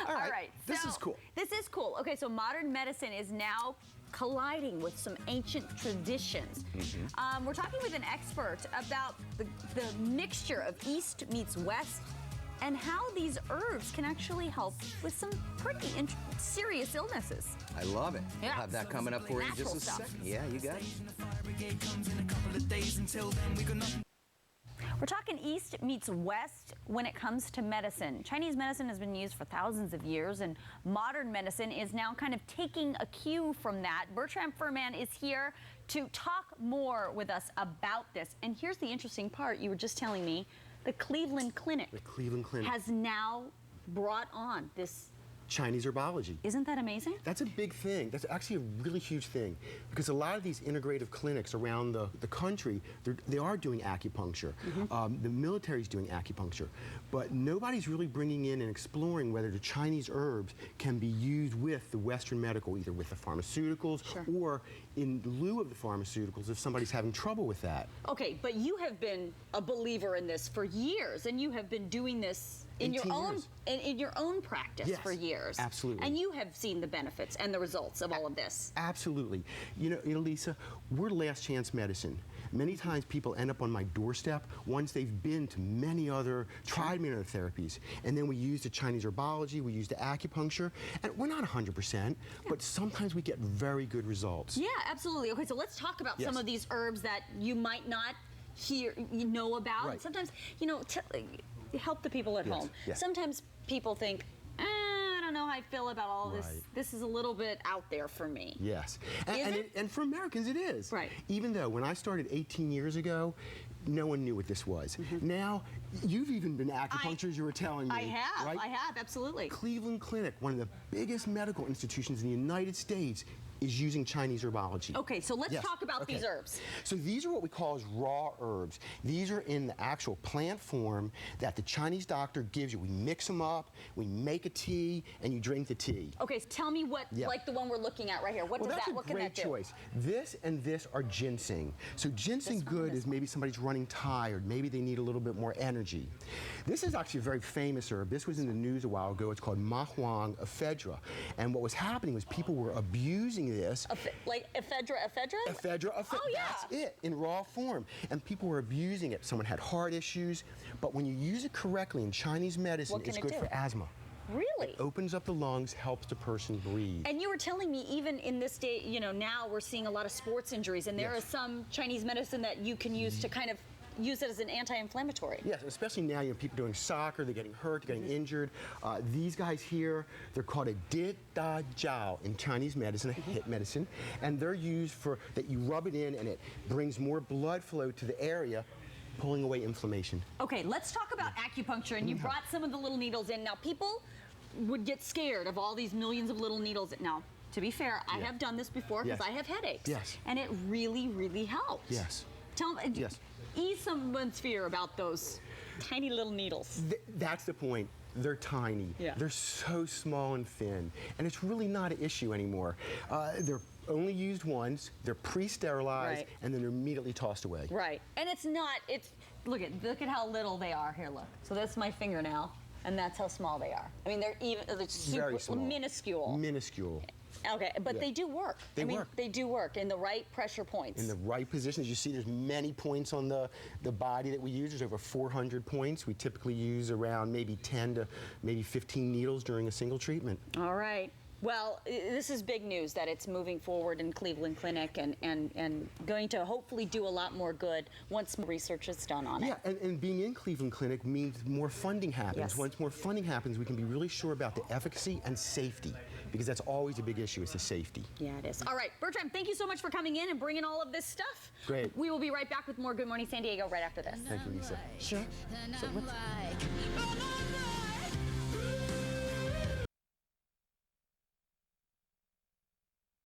All right. This is cool. This is cool. Okay, so modern medicine is now colliding with some ancient traditions. We're talking with an expert about the mixture of East meets West and how these herbs can actually help with some pretty serious illnesses. I love it. Yeah. We'll have that coming up for you in just a second. Yeah, you got it. We're talking East meets West when it comes to medicine. Chinese medicine has been used for thousands of years, and modern medicine is now kind of taking a cue from that. Bertram Furman is here to talk more with us about this. And here's the interesting part. You were just telling me the Cleveland Clinic has now brought on this Chinese herbology. Isn't that amazing? That's a big thing. That's actually a really huge thing, because a lot of these integrative clinics around the country, they are doing acupuncture. The military's doing acupuncture, but nobody's really bringing in and exploring whether the Chinese herbs can be used with the Western medical, either with the pharmaceuticals or in lieu of the pharmaceuticals if somebody's having trouble with that. Okay, but you have been a believer in this for years, and you have been doing this in your own practice for years. Absolutely. And you have seen the benefits and the results of all of this. Absolutely. You know, Lisa, we're last chance medicine. Many times people end up on my doorstep once they've been to tried many other therapies. And then we use the Chinese herbology, we use the acupuncture, and we're not 100%, but sometimes we get very good results. Yeah, absolutely. Okay, so let's talk about some of these herbs that you might not know about. Right. Sometimes, you know, help the people at home. Sometimes people think, I don't know how I feel about all this. This is a little bit out there for me. Yes. And for Americans, it is. Right. Even though when I started 18 years ago, no one knew what this was. Now, you've even been acupuncture, as you were telling me. I have, right? I have, absolutely. Cleveland Clinic, one of the biggest medical institutions in the United States, is using Chinese herbology. Okay, so let's talk about these herbs. So these are what we call as raw herbs. These are in the actual plant form that the Chinese doctor gives you. We mix them up, we make a tea, and you drink the tea. Okay, so tell me what, like the one we're looking at right here, what can that do? That's a great choice. This and this are ginseng. So ginseng good is maybe somebody's running tired, maybe they need a little bit more energy. This is actually a very famous herb. This was in the news a while ago. It's called mahuang ephedra. And what was happening was people were abusing this. Like ephedra? Ephedra, oh, yeah. That's it, in raw form. And people were abusing it. Someone had heart issues. But when you use it correctly in Chinese medicine, it's good for asthma. Really? It opens up the lungs, helps the person breathe. And you were telling me even in this day, you know, now we're seeing a lot of sports injuries, and there is some Chinese medicine that you can use to kind of use it as an anti-inflammatory. Yes, especially now, you know, people doing soccer, they're getting hurt, they're getting injured. These guys here, they're called a di da jiao in Chinese medicine, a HIT medicine, and they're used for, that you rub it in and it brings more blood flow to the area, pulling away inflammation. Okay, let's talk about acupuncture, and you brought some of the little needles in. Now, people would get scared of all these millions of little needles. Now, to be fair, I have done this before because I have headaches. Yes. And it really, really helps. Yes. Tell me, ease someone's fear about those tiny little needles. That's the point. They're tiny. They're so small and thin. And it's really not an issue anymore. They're only used once, they're pre-sterilized, and then they're immediately tossed away. Right. And it's not, look at how little they are. Here, look. So that's my fingernail, and that's how small they are. I mean, they're super, very small. Minuscule. Minuscule. Okay, but they do work. They work. They do work in the right pressure points. In the right positions. You see there's many points on the body that we use. There's over 400 points. We typically use around maybe 10 to maybe 15 needles during a single treatment. All right. Well, this is big news that it's moving forward in Cleveland Clinic and going to hopefully do a lot more good once more research is done on it. Yeah, and being in Cleveland Clinic means more funding happens. Yes. Once more funding happens, we can be really sure about the efficacy and safety, because that's always a big issue, is the safety. Yeah, it is. All right, Bertram, thank you so much for coming in and bringing all of this stuff. Great. We will be right back with more Good Morning San Diego right after this. Thank you, Lisa. Sure. So